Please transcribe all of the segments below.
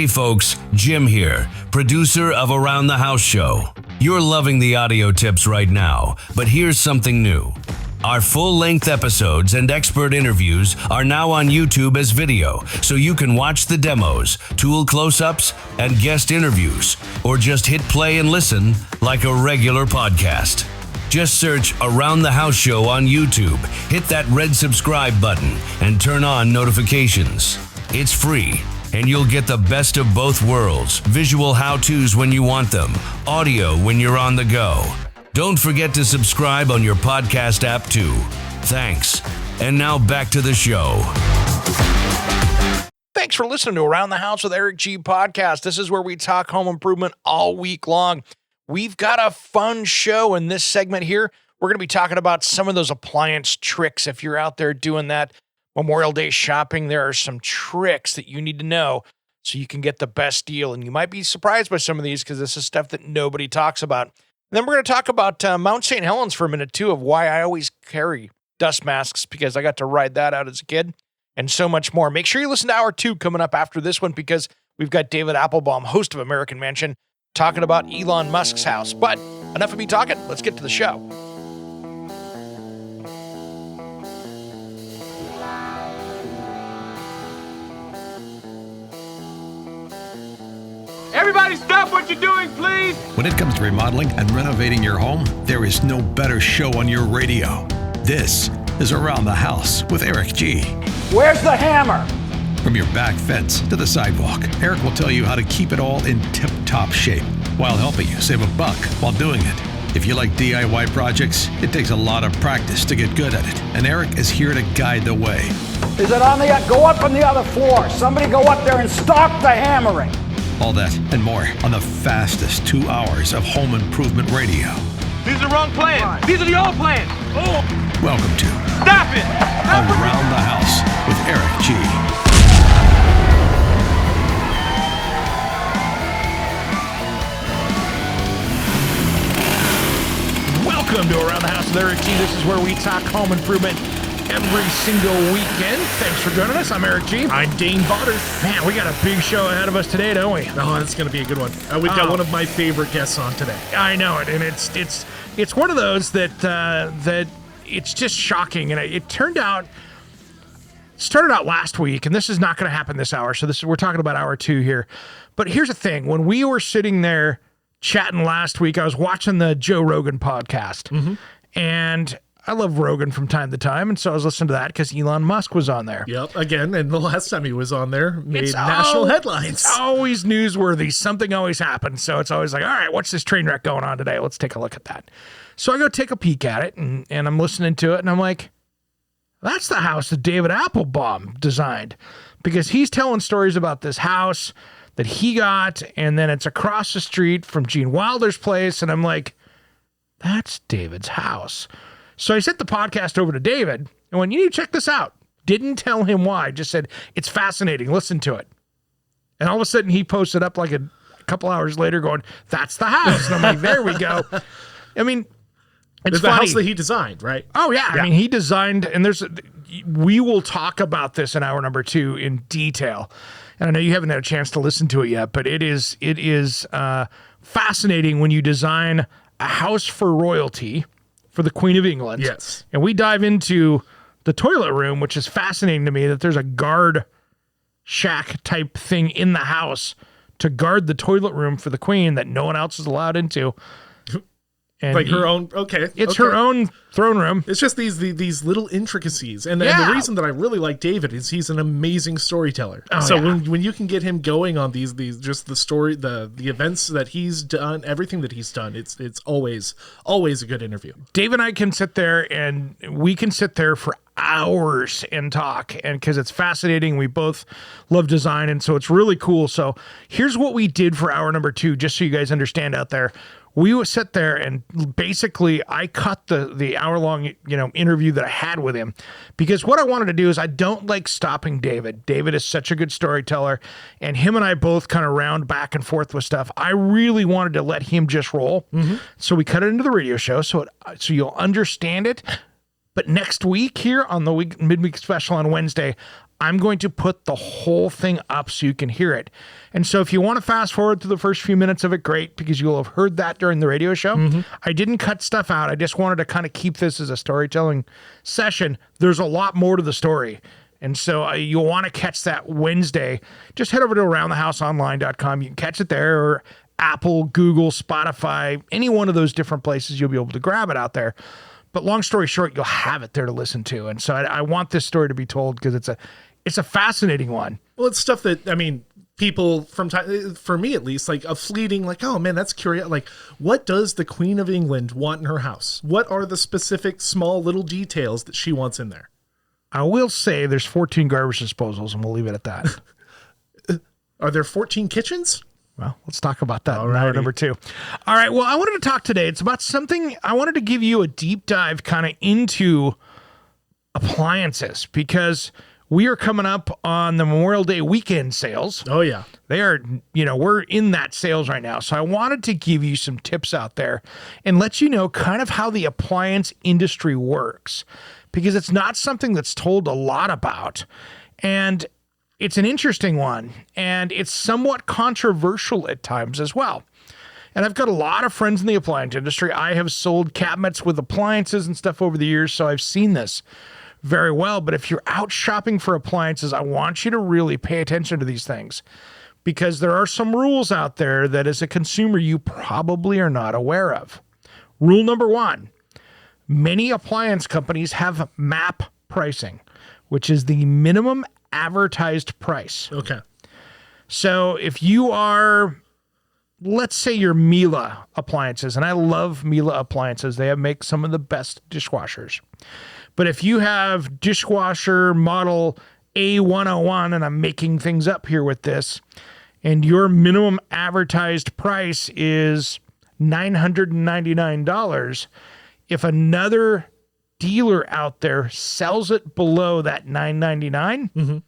Hey folks, Jim here, producer of Around the House Show. You're loving the audio tips right now, but here's something new. Our full-length episodes and expert interviews are now on YouTube as video, so you can watch the demos, tool close-ups, and guest interviews, or just hit play and listen like a regular podcast. Just search Around the House Show on YouTube, hit that red subscribe button, and turn on notifications. It's free, and you'll get the best of both worlds, visual how-tos when you want them, audio when you're on the go. Don't forget to subscribe on your podcast app too. Thanks. And now back to the show. Thanks for listening to Around the House with Eric G podcast. This is where we talk home improvement all week long. We've got a fun show in this segment here. We're going to be talking about some of those appliance tricks. If you're out there doing that Memorial Day shopping, there are some tricks that you need to know so you can get the best deal. And you might be surprised by some of these because this is stuff that nobody talks about. And then we're going to talk about Mt St Helens for a minute, too, of why I always carry dust masks, because I got to ride that out as a kid, and so much more. Make sure you listen to hour 2 coming up after this one, because we've got David Applebaum, host of American Mansion, talking about Elon Musk's house. But enough of me talking. Let's get to the show. Everybody stop what you're doing, please! When it comes to remodeling and renovating your home, there is no better show on your radio. This is Around the House with Eric G. Where's the hammer? From your back fence to the sidewalk, Eric will tell you how to keep it all in tip-top shape while helping you save a buck while doing it. If you like DIY projects, it takes a lot of practice to get good at it, and Eric is here to guide the way. Is it on the... Go up on the other floor. Somebody go up there and stop the hammering. All that and more on the fastest 2 hours of home improvement radio. These are the wrong plans. These are the old plans. Oh! Welcome to Stop it! Around the House with Eric G. Welcome to Around the House with Eric G. This is where we talk home improvement every single weekend. Thanks for joining us. I'm Eric G. I'm Dane Botter. Man, we got a big show ahead of us today, don't we? Oh, it's going to be a good one. We've got one of my favorite guests on today. I know it, and it's one of those that it's just shocking, and it started out last week, and this is not going to happen this hour. So we're talking about hour 2 here. But here's the thing: when we were sitting there chatting last week, I was watching the Joe Rogan podcast, and I love Rogan from time to time, and so I was listening to that because Elon Musk was on there. Yep, again, and the last time he was on there made national headlines. It's always newsworthy. Something always happens, so it's always like, all right, what's this train wreck going on today? Let's take a look at that. So I go take a peek at it, and I'm listening to it, and I'm like, that's the house that David Applebaum designed, because he's telling stories about this house that he got, and then it's across the street from Gene Wilder's place, and I'm like, that's David's house. So I sent the podcast over to David and went, you need to check this out. Didn't tell him why, just said, it's fascinating. Listen to it. And all of a sudden he posted up like a couple hours later going, that's the house. And I'm like, there we go. I mean, it's the house that he designed, right? Oh, yeah. I mean, he designed, and we will talk about this in hour number 2 in detail. And I know you haven't had a chance to listen to it yet, but it is fascinating when you design a house for royalty for the Queen of England. Yes. And we dive into the toilet room, which is fascinating to me that there's a guard shack type thing in the house to guard the toilet room for the Queen that no one else is allowed into. And like her own, okay. It's her own throne room. It's just these little intricacies. And the reason that I really like David is he's an amazing storyteller. When you can get him going on these just the story, the events that he's done, everything that he's done, it's always a good interview. Dave and I can sit there, and we can sit there for hours and talk, and because it's fascinating. We both love design, and so it's really cool. So here's what we did for hour number 2, just so you guys understand out there. We would sit there, and basically I cut the hour-long, interview that I had with him, because what I wanted to do is I don't like stopping David. David is such a good storyteller, and him and I both kind of round back and forth with stuff. I really wanted to let him just roll. So we cut it into the radio show so you'll understand it. But next week here on the midweek special on Wednesday, I'm going to put the whole thing up so you can hear it. And so if you want to fast forward to the first few minutes of it, great, because you'll have heard that during the radio show. I didn't cut stuff out. I just wanted to kind of keep this as a storytelling session. There's a lot more to the story. And so you'll want to catch that Wednesday. Just head over to aroundthehouseonline.com. You can catch it there, or Apple, Google, Spotify, any one of those different places, you'll be able to grab it out there. But long story short, you'll have it there to listen to. And so I want this story to be told because it's a fascinating one. Well, it's stuff that, I mean, people from time, for me at least, like a fleeting, like, oh man, that's curious. Like, what does the Queen of England want in her house? What are the specific small little details that she wants in there? I will say there's 14 garbage disposals, and we'll leave it at that. Are there 14 kitchens? Well, let's talk about that in hour number 2. All right. Well, I wanted to talk today. It's about something I wanted to give you a deep dive kind of into appliances, because we are coming up on the Memorial Day weekend sales. Oh, yeah. They are, we're in that sales right now. So I wanted to give you some tips out there and let you know kind of how the appliance industry works, because it's not something that's told a lot about. And it's an interesting one, and it's somewhat controversial at times as well. And I've got a lot of friends in the appliance industry. I have sold cabinets with appliances and stuff over the years, so I've seen this very well. But if you're out shopping for appliances, I want you to really pay attention to these things, because there are some rules out there that as a consumer you probably are not aware of. Rule number 1, many appliance companies have MAP pricing, which is the minimum advertised price. Okay. So if you are, let's say you're Miele appliances, and I love Miele appliances. They make some of the best dishwashers. But if you have dishwasher model A101, and I'm making things up here with this, and your minimum advertised price is $999, if another dealer out there sells it below that $999,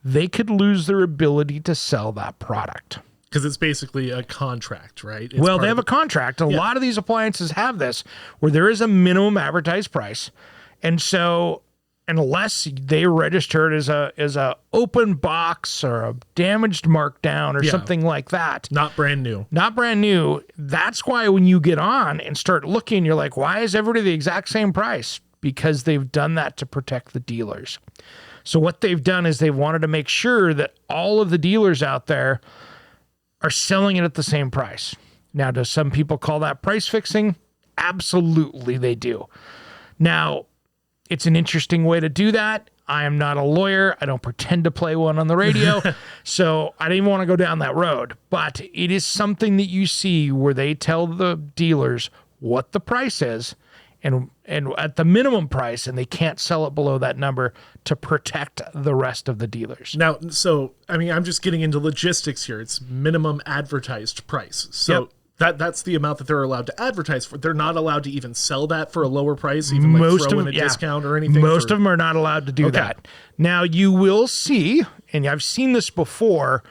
they could lose their ability to sell that product. Because it's basically a contract, right? It's Well, they have a contract. A lot of these appliances have this, where there is a minimum advertised price. And so unless they register it as a open box or a damaged markdown or something like that. Not brand new. Not brand new. That's why when you get on and start looking, you're like, why is everybody the exact same price? Because they've done that to protect the dealers. So what they've done is they've wanted to make sure that all of the dealers out there are selling it at the same price. Now, do some people call that price fixing? Absolutely, they do. Now, it's an interesting way to do that. I am not a lawyer. I don't pretend to play one on the radio. So I didn't even want to go down that road. But it is something that you see where they tell the dealers what the price is and at the minimum price, and they can't sell it below that number to protect the rest of the dealers. Now, so, I mean, I'm just getting into logistics here. It's minimum advertised price. So that's the amount that they're allowed to advertise for. They're not allowed to even sell that for a lower price, even like throw in a discount or anything. Most of them are not allowed to do that. Now, you will see, and I've seen this before,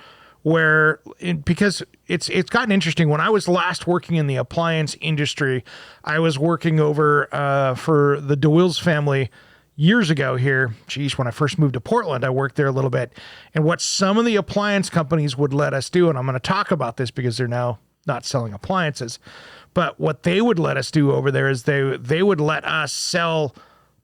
where because it's gotten interesting. When I was last working in the appliance industry, I was working over for the DeWills family years ago here. Geez, when I first moved to Portland, I worked there a little bit. And what some of the appliance companies would let us do, and I'm going to talk about this because they're now not selling appliances, but what they would let us do over there is they would let us sell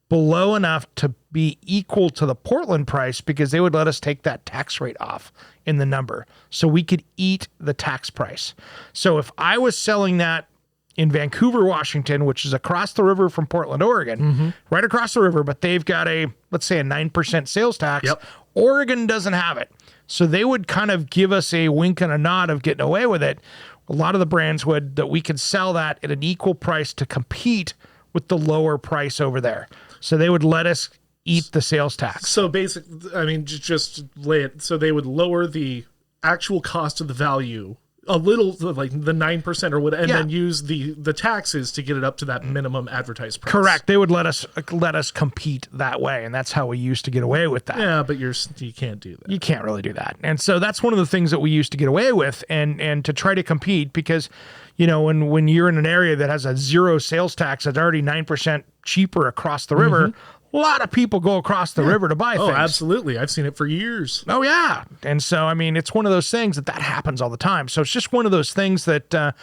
below enough to be equal to the Portland price, because they would let us take that tax rate off in the number so we could eat the tax price. So if I was selling that in Vancouver, Washington, which is across the river from Portland, Oregon, right across the river, but they've got let's say a 9% sales tax. Oregon doesn't have it. So they would kind of give us a wink and a nod of getting away with it. A lot of the brands that we could sell that at an equal price to compete with the lower price over there. So they would let us eat the sales tax. So basically, I mean, just lay it. So they would lower the actual cost of the value a little, like the 9% or whatever, and then use the taxes to get it up to that minimum advertised price. Correct. They would let us compete that way, and that's how we used to get away with that. Yeah, but you can't do that. You can't really do that. And so that's one of the things that we used to get away with, and to try to compete, because when you're in an area that has a zero sales tax, that's already 9% cheaper across the river, A lot of people go across the river to buy things. Oh, absolutely. I've seen it for years. Oh, yeah. And so, I mean, it's one of those things that happens all the time. So it's just one of those things that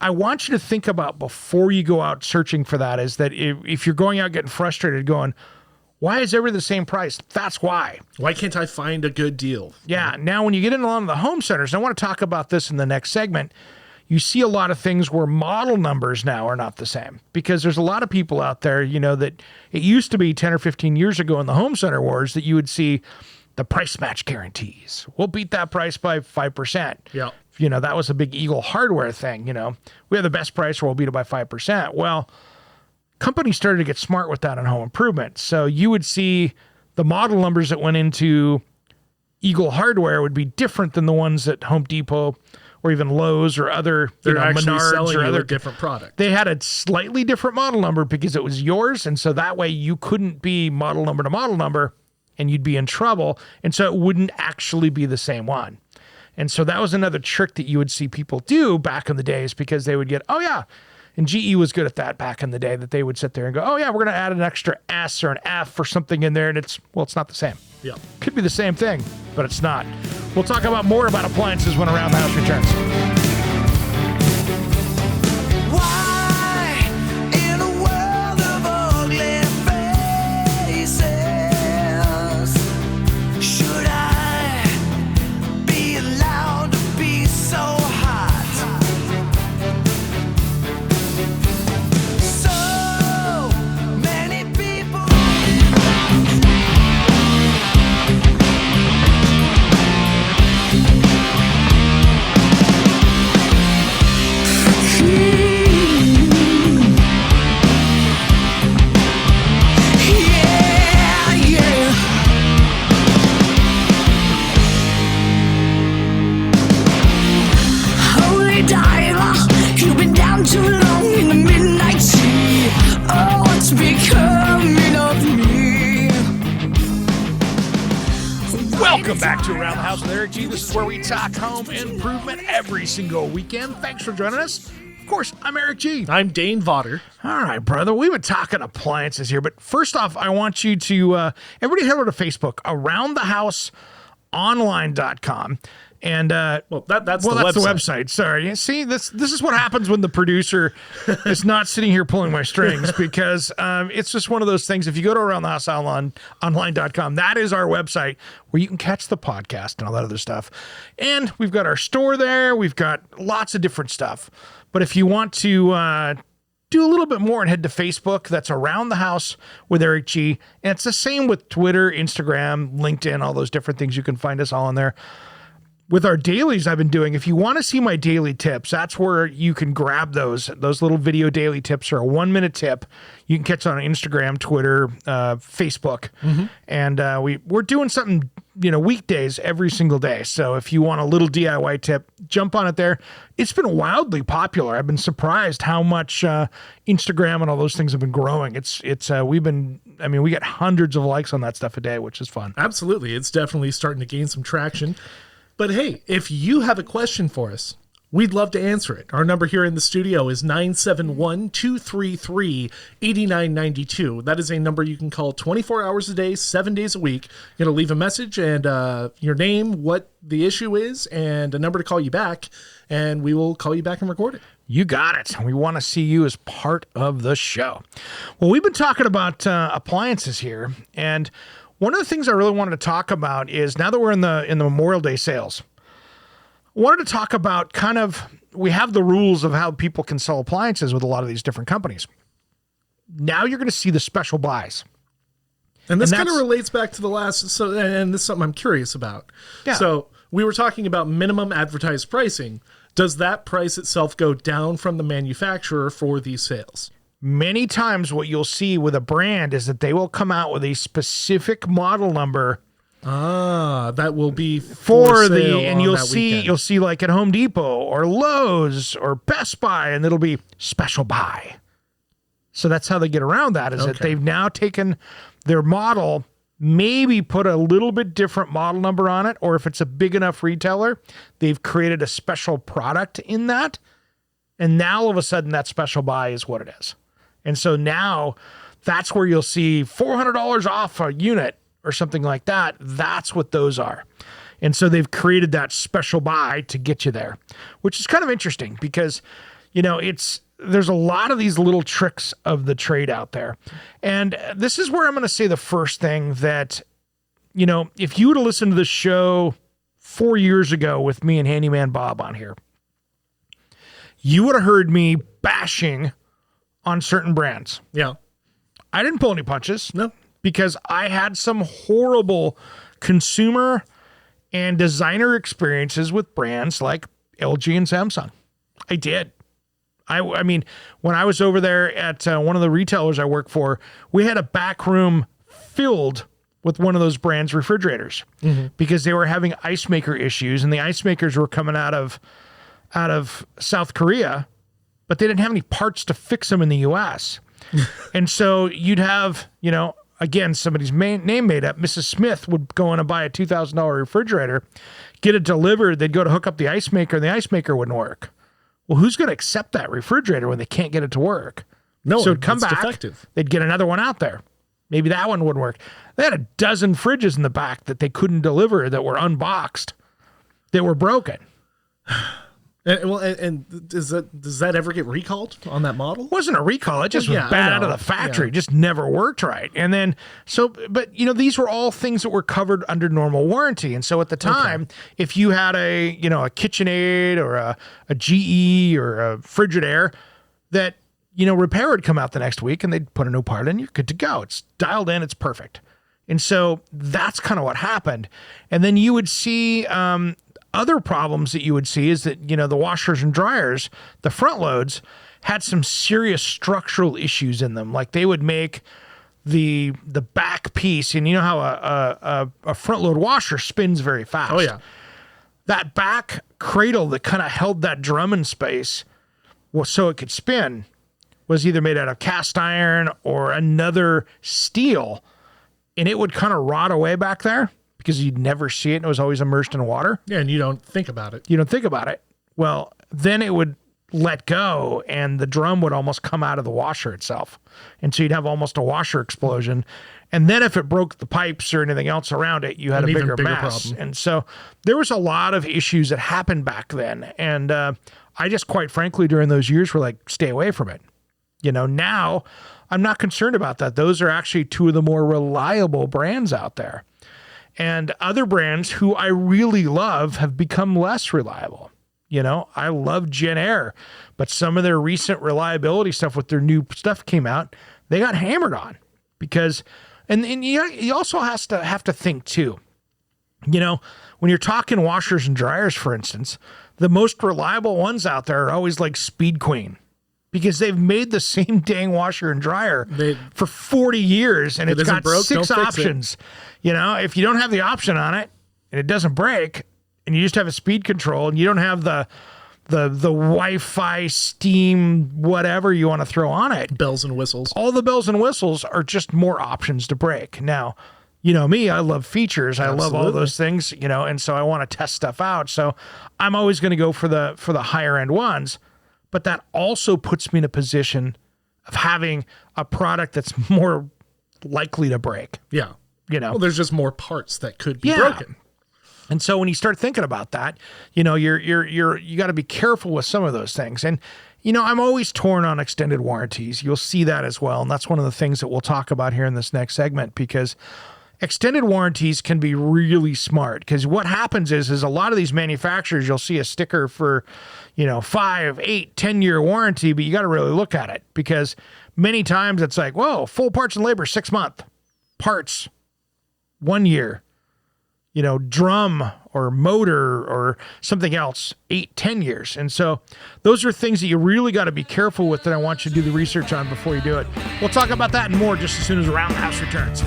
I want you to think about before you go out searching for that, is that if you're going out getting frustrated going, why is everything the same price? That's why. Why can't I find a good deal? Yeah. Now, when you get into a lot of the home centers, I want to talk about this in the next segment. You see a lot of things where model numbers now are not the same, because there's a lot of people out there, that it used to be 10 or 15 years ago in the home center wars that you would see the price match guarantees. We'll beat that price by 5%. Yeah. That was a big Eagle Hardware thing. We have the best price, or we'll beat it by 5%. Well, companies started to get smart with that in home improvement. So you would see the model numbers that went into Eagle Hardware would be different than the ones at Home Depot or even Lowe's or other, They're actually Menards selling or you other a different product. They had a slightly different model number because it was yours, and so that way you couldn't be model number to model number, and you'd be in trouble, and so it wouldn't actually be the same one. And so that was another trick that you would see people do back in the days, because they would get, oh yeah, and GE was good at that back in the day, that they would sit there and go, oh yeah, we're going to add an extra S or an F or something in there, and it's not the same. Yeah. Could be the same thing, but it's not. We'll talk about more about appliances when Around the House returns. Why, in a world of ugly faces, should I be allowed to be so hot? So many people. You've been down too long in the midnight sea. Oh, what's becoming of me? Welcome back to Around the House with Eric G. This is where we talk home improvement every single weekend. Thanks for joining us. Of course, I'm Eric G. I'm Dane Vodder. All right, brother. We've been talking appliances here, but first off, I want you to, everybody head over to Facebook, aroundthehouseonline.com. And that's the website. Sorry. See, this is what happens when the producer is not sitting here pulling my strings, because it's just one of those things. If you go to aroundthehouseonline.com, that is our website where you can catch the podcast and all that other stuff. And we've got our store there. We've got lots of different stuff. But if you want to do a little bit more and head to Facebook, that's Around the House with Eric G. And it's the same with Twitter, Instagram, LinkedIn, all those different things. You can find us all in there. With our dailies I've been doing, if you want to see my daily tips, that's where you can grab those. Those little video daily tips are a 1-minute tip. You can catch on Instagram, Twitter, Facebook. Mm-hmm. And we're doing something, weekdays every single day. So if you want a little DIY tip, jump on it there. It's been wildly popular. I've been surprised how much Instagram and all those things have been growing. We get hundreds of likes on that stuff a day, which is fun. Absolutely. It's definitely starting to gain some traction. But hey, if you have a question for us, we'd love to answer it. Our number here in the studio is 971-233-8992. That is a number you can call 24 hours a day, 7 days a week. You're going to leave a message and your name, what the issue is, and a number to call you back, and we will call you back and record it. You got it. We want to see you as part of the show. Well, we've been talking about appliances here, and one of the things I really wanted to talk about is, now that we're in the Memorial Day sales, I wanted to talk about we have the rules of how people can sell appliances with a lot of these different companies. Now you're going to see the special buys. And this kind of relates back to the last, and this is something I'm curious about. Yeah. So we were talking about minimum advertised pricing. Does that price itself go down from the manufacturer for these sales? Many times what you'll see with a brand is that they will come out with a specific model number. That will be and you'll see like at Home Depot or Lowe's or Best Buy, and it'll be special buy. So that's how they get around that, is that they've now taken their model, maybe put a little bit different model number on it, or if it's a big enough retailer, they've created a special product in that. And now all of a sudden that special buy is what it is. And so now that's where you'll see $400 off a unit or something like that. That's what those are. And so they've created that special buy to get you there, which is kind of interesting because, there's a lot of these little tricks of the trade out there. And this is where I'm going to say the first thing that, if you would have listened to the show 4 years ago with me and Handyman Bob on here, you would have heard me bashing on certain brands. Yeah. I didn't pull any punches. No. Because I had some horrible consumer and designer experiences with brands like LG and Samsung. I did. I mean, when I was over there at one of the retailers I work for, we had a back room filled with one of those brands' refrigerators because they were having ice maker issues, and the ice makers were coming out of South Korea, but they didn't have any parts to fix them in the U.S. And so you'd have, again, somebody's name made up. Mrs. Smith would go in and buy a $2,000 refrigerator, get it delivered. They'd go to hook up the ice maker, and the ice maker wouldn't work. Well, who's going to accept that refrigerator when they can't get it to work? No, so it'd come back. Defective. They'd get another one out there. Maybe that one wouldn't work. They had a dozen fridges in the back that they couldn't deliver that were unboxed, that were broken. And does that ever get recalled on that model? It wasn't a recall. It just was bad out of the factory. It just never worked right. And then, but these were all things that were covered under normal warranty. And so at the time, if you had a KitchenAid or a GE or a Frigidaire that, repair would come out the next week and they'd put a new part in, you're good to go. It's dialed in. It's perfect. And so that's kind of what happened. And then you would see, other problems that you would see is that, the washers and dryers, the front loads had some serious structural issues in them. Like they would make the back piece, and you know how a front load washer spins very fast. Oh yeah. That back cradle that kind of held that drum in space so it could spin was either made out of cast iron or another steel, and it would kind of rot away back there, because you'd never see it and it was always immersed in water. Yeah, and you don't think about it. Well, then it would let go and the drum would almost come out of the washer itself. And so you'd have almost a washer explosion. And then if it broke the pipes or anything else around it, you had a bigger mess. Problem. And so there was a lot of issues that happened back then. And I just, quite frankly, during those years were like, stay away from it. Now I'm not concerned about that. Those are actually two of the more reliable brands out there. And other brands who I really love have become less reliable. I love Gen Air, but some of their recent reliability stuff with their new stuff came out, they got hammered on because, and you also have to think too, when you're talking washers and dryers, for instance, the most reliable ones out there are always like Speed Queen, because they've made the same dang washer and dryer for 40 years and it's got 6 options. If you don't have the option on it and it doesn't break and you just have a speed control and you don't have the Wi-Fi, steam, whatever you want to throw on it. Bells and whistles. All the bells and whistles are just more options to break. Now, me, I love features. Absolutely. I love all those things, and so I want to test stuff out. So I'm always going to go for the higher end ones. But that also puts me in a position of having a product that's more likely to break. Yeah. Well, there's just more parts that could be broken. And so when you start thinking about that, you got to be careful with some of those things. And, I'm always torn on extended warranties. You'll see that as well. And that's one of the things that we'll talk about here in this next segment, because extended warranties can be really smart, because what happens is a lot of these manufacturers, you'll see a sticker for, 5, 8, 10-year warranty, but you got to really look at it, because many times it's like, whoa, full parts and labor, 6 month, parts, 1 year, drum or motor or something else, 8, 10 years. And so those are things that you really got to be careful with that I want you to do the research on before you do it. We'll talk about that and more just as soon as Around the House returns.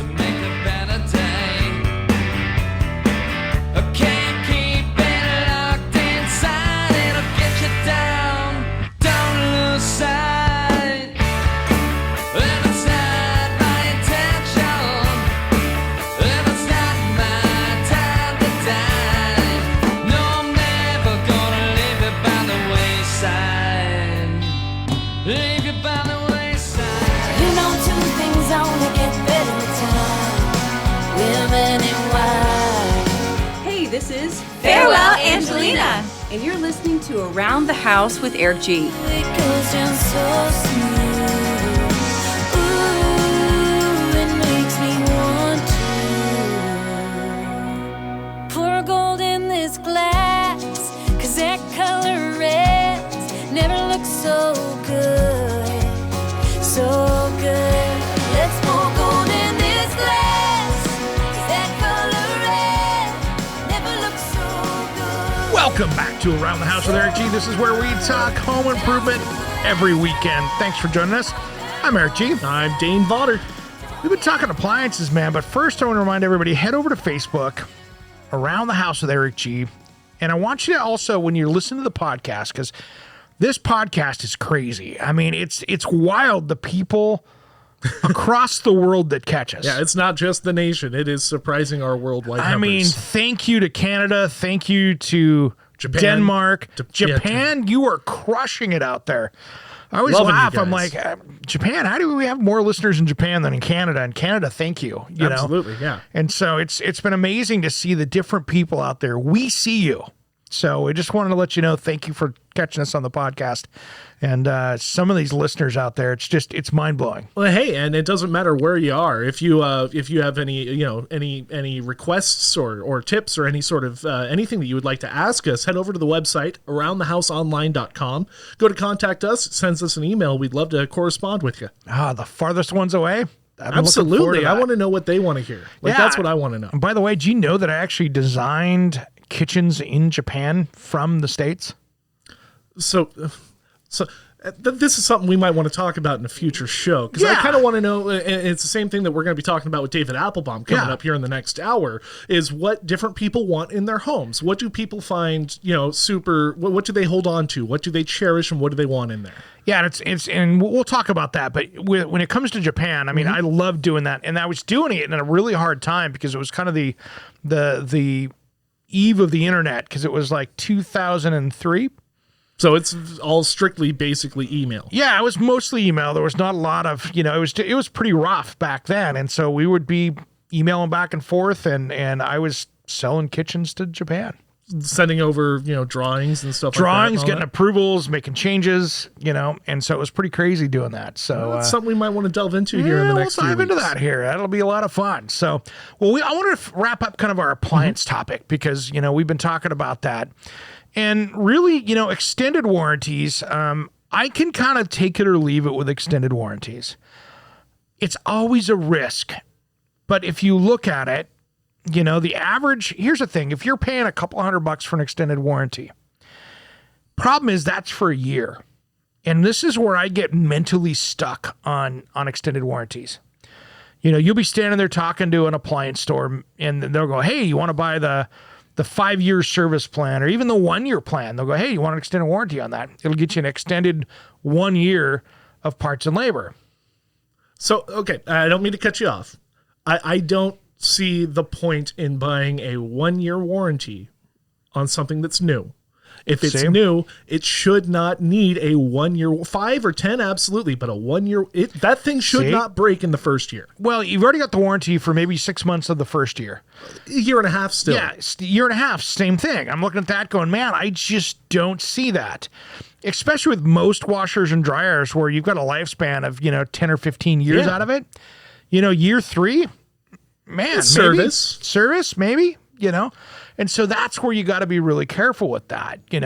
This is Farewell, Angelina. And you're listening to Around the House with Eric G. It goes down so smooth. Ooh, it makes me want to pour gold in this glass, 'cause that color red never looks so good, so good. Let's pour gold in this glass, 'cause that color red never looks so good. Welcome back to Around the House with Eric G. This is where we talk home improvement every weekend. Thanks for joining us. I'm Eric G. I'm Dane Vodder. We've been talking appliances, man, but first I want to remind everybody, head over to Facebook, Around the House with Eric G. And I want you to also, when you're listening to the podcast, because this podcast is crazy. I mean, it's wild, the people across the world that catch us. Yeah, it's not just the nation. It is surprising our worldwide numbers. I mean, thank you to Canada. Thank you to Japan. Denmark. Japan. You are crushing it out there. I always Loving laugh. you I'm guys. like, Japan, how do we have more listeners in Japan than in Canada? And Canada, thank you. You Absolutely, know? yeah. And so it's been amazing to see the different people out there. We see you. So I just wanted to let you know, thank you for catching us on the podcast. And some of these listeners out there, it's mind-blowing. Well, hey, and it doesn't matter where you are. If you have any requests or tips or any sort of anything that you would like to ask us, head over to the website aroundthehouseonline.com. Go to contact us, sends us an email. We'd love to correspond with you. The farthest ones away. Absolutely. I want to know what they want to hear. That's what I want to know. And by the way, do you know that I actually designed kitchens in Japan from the States? So this is something we might want to talk about in a future show, because I kind of want to know, and it's the same thing that we're going to be talking about with David Applebaum coming up here in the next hour, is what different people want in their homes. What do people find, what do they hold on to? What do they cherish, and what do they want in there? Yeah, and we'll talk about that. But when it comes to Japan, I mean, I love doing that, and I was doing it in a really hard time because it was kind of the eve of the internet, because it was like 2003. So it's all strictly basically email. Yeah, it was mostly email. There was not a lot of, it was pretty rough back then. And so we would be emailing back and forth, and I was selling kitchens to Japan. Sending over, drawings and stuff drawings, like that. Getting approvals, making changes, and so it was pretty crazy doing that. So that's something we might want to delve into here in the next few weeks. We'll dive into that here. That'll be a lot of fun. So, I want to wrap up kind of our appliance topic, because, we've been talking about that. And really, extended warranties, I can kind of take it or leave it with extended warranties. It's always a risk. But if you look at it, the average, here's the thing, if you're paying a couple $100 for an extended warranty, problem is that's for a year. And this is where I get mentally stuck on extended warranties. You'll be standing there talking to an appliance store, and they'll go, hey, you want to buy the 5-year service plan, or even the 1-year plan? They'll go, hey, you want an extended warranty on that? It'll get you an extended 1 year of parts and labor. So, okay, I don't mean to cut you off. I don't see the point in buying a 1-year warranty on something that's new. If it's new, it should not need a 1 year, 5 or 10, absolutely, but a 1 year, that thing should not break in the first year. Well, you've already got the warranty for maybe 6 months of the first year. A year and a half still. Yeah, a year and a half, same thing. I'm looking at that going, man, I just don't see that. Especially with most washers and dryers where you've got a lifespan of, 10 or 15 years out of it. Year 3, man, service, maybe. And so that's where you got to be really careful with that. Do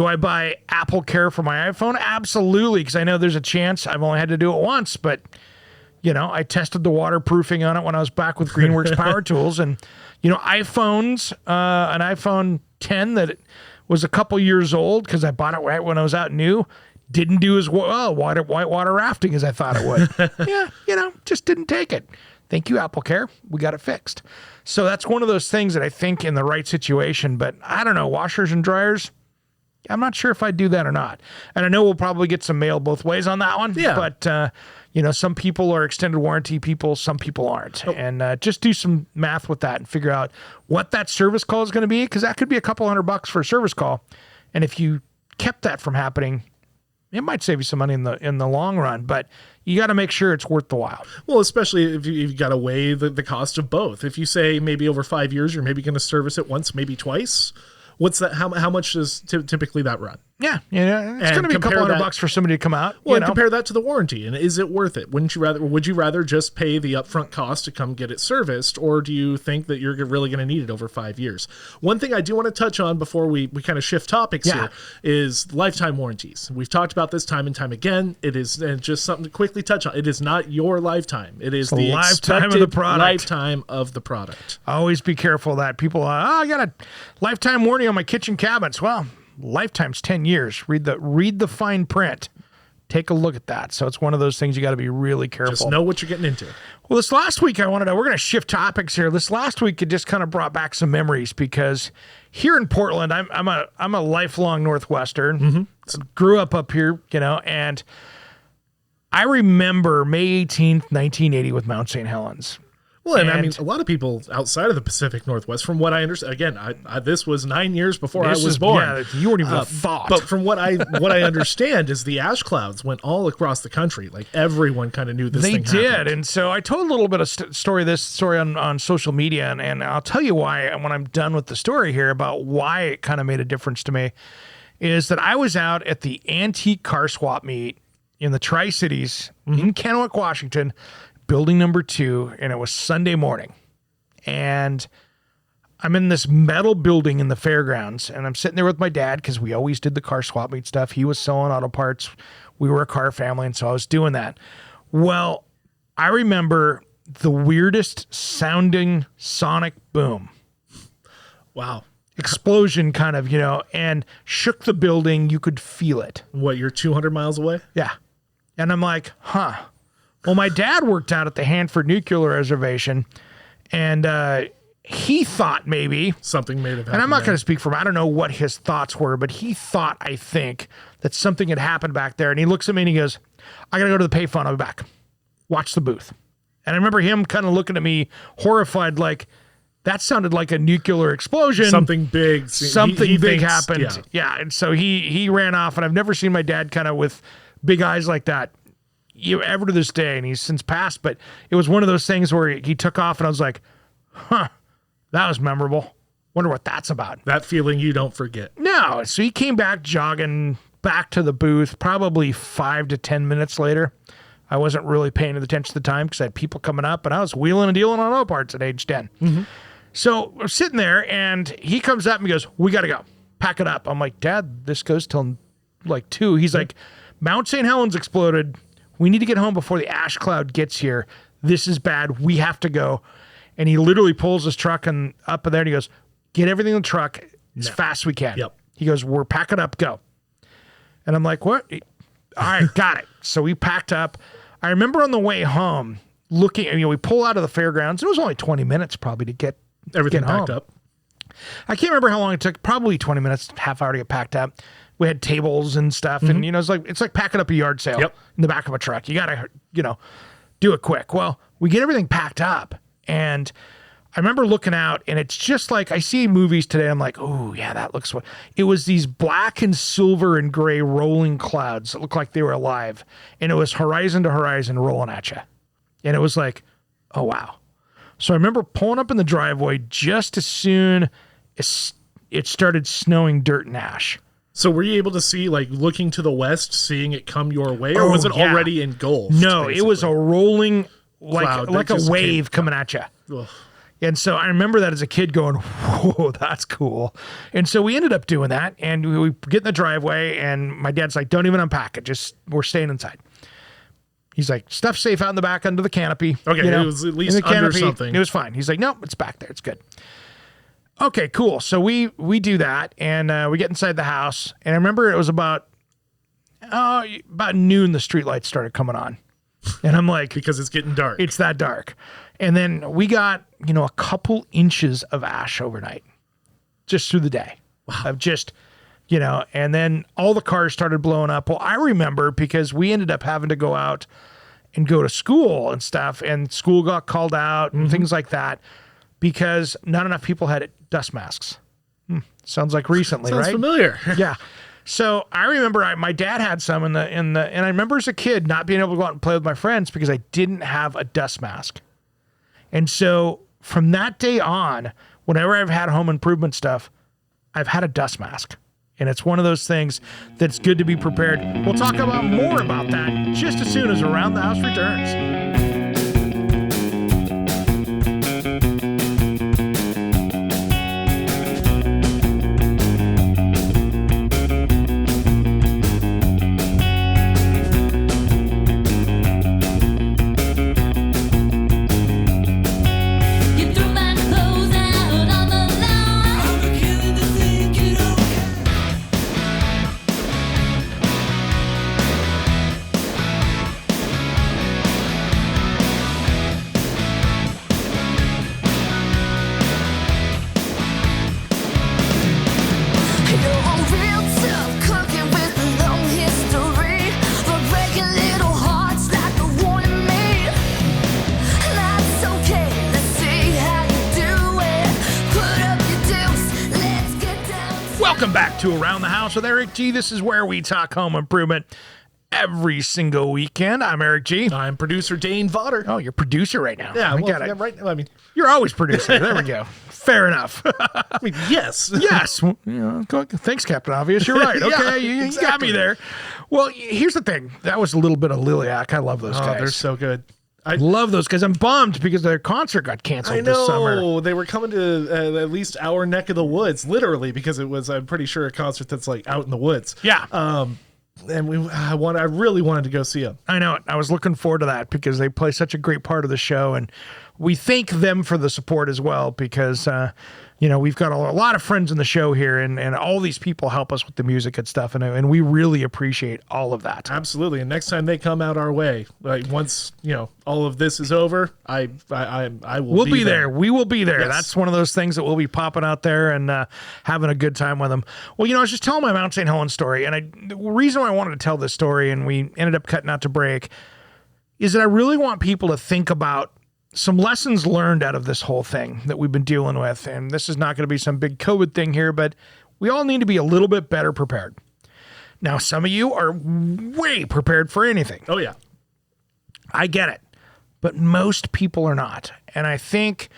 I buy Apple Care for my iPhone? Absolutely, because I know there's a chance. I've only had to do it once, but I tested the waterproofing on it when I was back with Greenworks Power Tools, and iPhones, an iPhone 10 that was a couple years old because I bought it right when I was out new, didn't do as well whitewater rafting as I thought it would. Just didn't take it. Thank you, Apple Care. We got it fixed. So that's one of those things that I think in the right situation, but I don't know, washers and dryers, I'm not sure if I'd do that or not. And I know we'll probably get some mail both ways on that one. Yeah. But, some people are extended warranty people, some people aren't. And just do some math with that and figure out what that service call is going to be, because that could be a couple $100 for a service call. And if you kept that from happening, it might save you some money in the long run, but you got to make sure it's worth the while. Well, especially if you've got to weigh the cost of both. If you say maybe over 5 years, you're maybe going to service it once, maybe twice. What's that? How much does typically that run? Yeah, it's going to be a couple $100 for somebody to come out. Well, and compare that to the warranty, and is it worth it? Would you rather just pay the upfront cost to come get it serviced, or do you think that you're really going to need it over 5 years? One thing I do want to touch on before we kind of shift topics here is lifetime warranties. We've talked about this time and time again. It is, and just something to quickly touch on, it is not your lifetime. It is the lifetime of the product. Lifetime of the product. Always be careful of that. People are, I got a lifetime warranty on my kitchen cabinets. Well, lifetime's 10 years. Read the fine print. Take a look at that. So it's one of those things you got to be really careful. Just know what you're getting into. Well, this last week we're going to shift topics here. This last week it just kind of brought back some memories because here in Portland, I'm a lifelong Northwestern. Mm-hmm. Grew up here, and I remember May 18th, 1980 with Mt St Helens. Well, and I mean, a lot of people outside of the Pacific Northwest, from what I understand, again, this was 9 years before I was born. Yeah, you weren't even a thought. But from what I understand is the ash clouds went all across the country. Like everyone kind of knew this thing happened. They did, and so I told a little bit of this story on social media, and I'll tell you why when I'm done with the story here about why it kind of made a difference to me, is that I was out at the antique car swap meet in the Tri-Cities in Kennewick, Washington, building number 2, and it was Sunday morning. And I'm in this metal building in the fairgrounds, and I'm sitting there with my dad because we always did the car swap meet stuff. He was selling auto parts. We were a car family, and so I was doing that. Well, I remember the weirdest sounding sonic boom. Wow. Explosion kind of, and shook the building. You could feel it. What, you're 200 miles away? Yeah. And I'm like, huh. Well, my dad worked out at the Hanford Nuclear Reservation, and he thought maybe something may have happened. And I'm not going to speak for him. I don't know what his thoughts were, but he thought, I think, that something had happened back there. And he looks at me and he goes, I got to go to the payphone. I'll be back. Watch the booth. And I remember him kind of looking at me horrified, like, that sounded like a nuclear explosion. Something big. Something big happened. Yeah. And so he ran off, and I've never seen my dad kind of with big eyes like that. Ever to this day, and he's since passed, but it was one of those things where he took off, and I was like, huh, that was memorable. Wonder what that's about. That feeling you don't forget. No. So he came back jogging back to the booth probably 5 to 10 minutes later. I wasn't really paying attention at the time because I had people coming up, and I was wheeling and dealing on auto parts at age 10. Mm-hmm. So we're sitting there, and he comes up and he goes, we got to go. Pack it up. I'm like, Dad, this goes till like 2. He's like, Mt St Helens exploded. We need to get home before the ash cloud gets here. This is bad. We have to go. And he literally pulls his truck and up there, and he goes, get everything in the truck as fast as we can. Yep. He goes, we're packing up, go. And I'm like, what? All right, got it. So we packed up. I remember on the way home looking, we pull out of the fairgrounds. It was only 20 minutes probably to get everything home. packed up. I can't remember how long it took. Probably 20 minutes, half hour to get packed up. We had tables and stuff, and it's like packing up a yard sale in the back of a truck. You gotta, do it quick. Well, we get everything packed up, and I remember looking out, and it's just like I see movies today. I'm like, oh yeah, that looks what it was. These black and silver and gray rolling clouds that looked like they were alive, and it was horizon to horizon rolling at you, and it was like, oh wow. So I remember pulling up in the driveway just as soon as it started snowing dirt and ash. So were you able to see, like, looking to the west, seeing it come your way, or was it already engulfed? No, basically? It was a rolling, like a wave coming at you. Ugh. And so I remember that as a kid going, whoa, that's cool. And so we ended up doing that, and we get in the driveway, and my dad's like, don't even unpack it. We're staying inside. He's like, stuff's safe out in the back under the canopy. Okay, it was at least under something. It was fine. He's like, nope, it's back there. It's good. Okay, cool. So we do that, and we get inside the house, and I remember it was about noon the streetlights started coming on. And I'm like... because it's getting dark. It's that dark. And then we got, a couple inches of ash overnight, just through the day. Wow. Of just, and then all the cars started blowing up. Well, I remember because we ended up having to go out and go to school and stuff, and school got called out and things like that, because not enough people had dust masks. Sounds like recently, right? Sounds familiar. Yeah. So I remember my dad had some and I remember as a kid not being able to go out and play with my friends because I didn't have a dust mask. And so from that day on, whenever I've had home improvement stuff, I've had a dust mask. And it's one of those things that's good to be prepared. We'll talk about more about that just as soon as Around the House returns. Welcome back to Around the House with Eric G. This is where we talk home improvement every single weekend. I'm Eric G. I'm producer Dane Vodder. Oh, you're producer right now. Yeah, right. I mean, you're always producer. There we go. Fair enough. I mean, yes. Yes. Well, thanks, Captain Obvious. You're right. Okay, yeah, you got me there. Well, here's the thing. That was a little bit of Liliac. I love those guys. They're so good. I love those guys. I'm bummed because their concert got canceled this summer. They were coming to at least our neck of the woods, literally, because it was, I'm pretty sure, a concert that's like out in the woods. Yeah. And I really wanted to go see them. I know it. I was looking forward to that because they play such a great part of the show, and we thank them for the support as well because, we've got a lot of friends in the show here, and all these people help us with the music and stuff, and we really appreciate all of that. Absolutely. And next time they come out our way, like once all of this is over, I will. We'll be there. We will be there. Yes. That's one of those things that we'll be popping out there and having a good time with them. Well, I was just telling my Mt St Helen story, and the reason why I wanted to tell this story, and we ended up cutting out to break, is that I really want people to think about some lessons learned out of this whole thing that we've been dealing with. And this is not going to be some big COVID thing here, but we all need to be a little bit better prepared. Now, some of you are way prepared for anything. Oh, yeah. I get it. But most people are not. And I think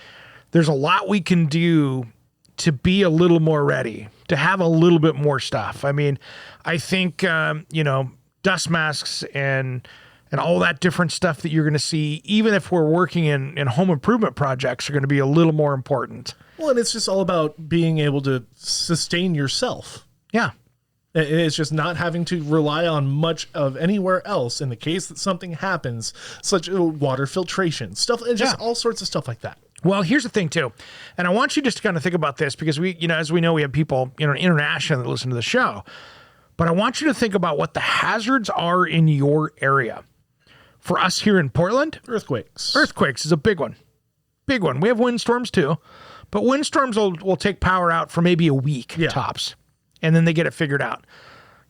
there's a lot we can do to be a little more ready, to have a little bit more stuff. I mean, I think, dust masks and all that different stuff that you're going to see, even if we're working in home improvement projects, are going to be a little more important. Well, and it's just all about being able to sustain yourself. Yeah. It's just not having to rely on much of anywhere else in the case that something happens, such as water filtration, stuff, and just all sorts of stuff like that. Well, here's the thing, too. And I want you just to kind of think about this because we, as we know, we have people, internationally that listen to the show. But I want you to think about what the hazards are in your area. For us here in Portland, earthquakes. Earthquakes is a big one. Big one. We have windstorms too, but windstorms will take power out for maybe a week tops, and then they get it figured out.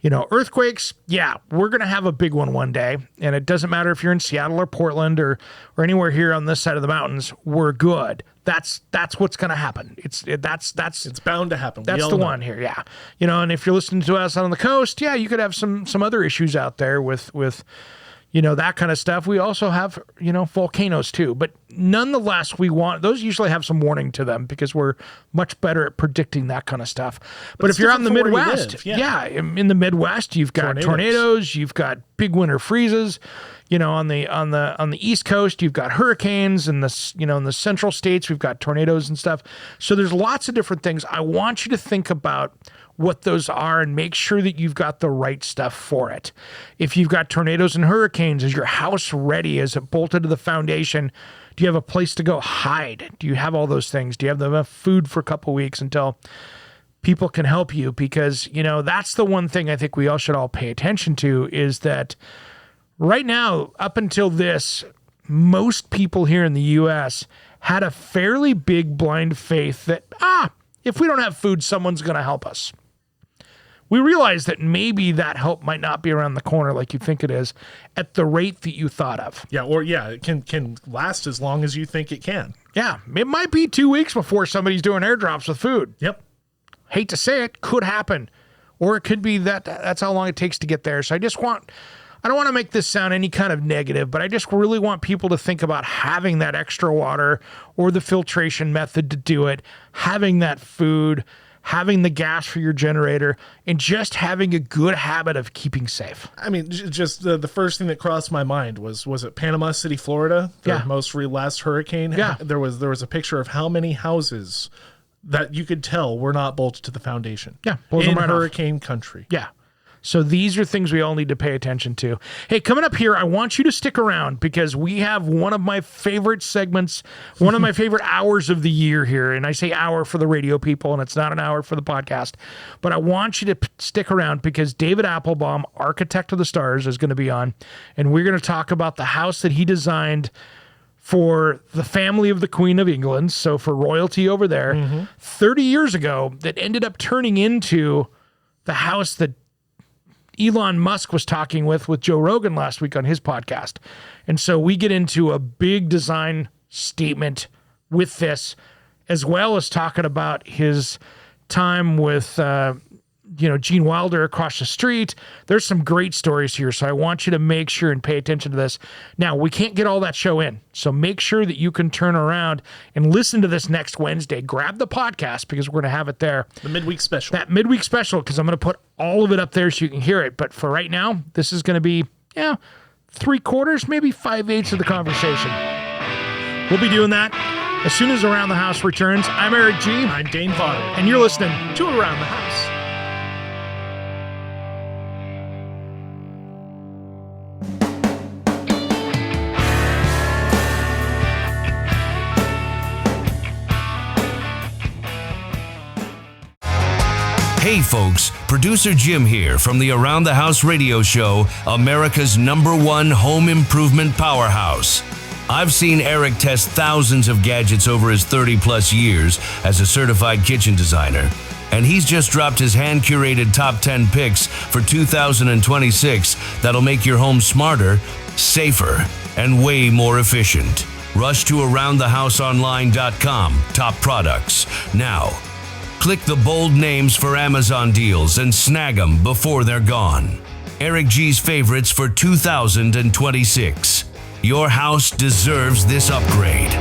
Earthquakes, we're going to have a big one day, and it doesn't matter if you're in Seattle or Portland or anywhere here on this side of the mountains, we're good. That's what's going to happen. It's bound to happen. That's the one here, yeah. And if you're listening to us on the coast, you could have some other issues out there with that kind of stuff. We also have, volcanoes too. But nonetheless, those usually have some warning to them because we're much better at predicting that kind of stuff. But if you're out in the Midwest, in the Midwest, you've got tornadoes, you've got big winter freezes. On the East Coast, you've got hurricanes, and in the central states, we've got tornadoes and stuff. So there's lots of different things. I want you to think about what those are and make sure that you've got the right stuff for it. If you've got tornadoes and hurricanes, is your house ready? Is it bolted to the foundation? Do you have a place to go hide? Do you have all those things? Do you have enough food for a couple weeks until people can help you? Because, that's the one thing I think we all should all pay attention to is that right now, up until this, most people here in the U.S. had a fairly big blind faith that, if we don't have food, someone's going to help us. We realize that maybe that help might not be around the corner like you think it is at the rate that you thought of. It can last as long as you think it can. Yeah, it might be 2 weeks before somebody's doing airdrops with food. Yep. Hate to say it, could happen. or it could be that's how long it takes to get there. So I don't want to make this sound any kind of negative, but I just really want people to think about having that extra water or the filtration method to do it, having that food, having the gas for your generator, and just having a good habit of keeping safe. I mean, just the first thing that crossed my mind was it Panama City, Florida? The last hurricane? Yeah. There was a picture of how many houses that you could tell were not bolted to the foundation. Yeah. In hurricane country. Yeah. So these are things we all need to pay attention to. Hey, coming up here, I want you to stick around because we have one of my favorite segments, one of my favorite hours of the year here. And I say hour for the radio people, and it's not an hour for the podcast. But I want you to stick around because David Applebaum, architect of the stars, is going to be on. And we're going to talk about the house that he designed for the family of the Queen of England, so for royalty over there, 30 years ago, that ended up turning into the house that Elon Musk was talking with Joe Rogan last week on his podcast. And so we get into a big design statement with this, as well as talking about his time with, Gene Wilder across the street. There's some great stories here. So I want you to make sure and pay attention to this. Now, we can't get all that show in. So make sure that you can turn around and listen to this next Wednesday. Grab the podcast because we're going to have it there. The midweek special. That midweek special, because I'm going to put all of it up there so you can hear it. But for right now, this is going to be, 3/4, maybe 5/8 of the conversation. We'll be doing that as soon as Around the House returns. I'm Eric G. I'm Dane Potter. And you're listening to Around the House. Hey folks, producer Jim here from the Around the House radio show, America's #1 home improvement powerhouse. I've seen Eric test thousands of gadgets over his 30-plus years as a certified kitchen designer, and he's just dropped his hand-curated top 10 picks for 2026 that'll make your home smarter, safer, and way more efficient. Rush to AroundTheHouseOnline.com, top products, now. Click the bold names for Amazon deals and snag them before they're gone. Eric G's favorites for 2026. Your house deserves this upgrade.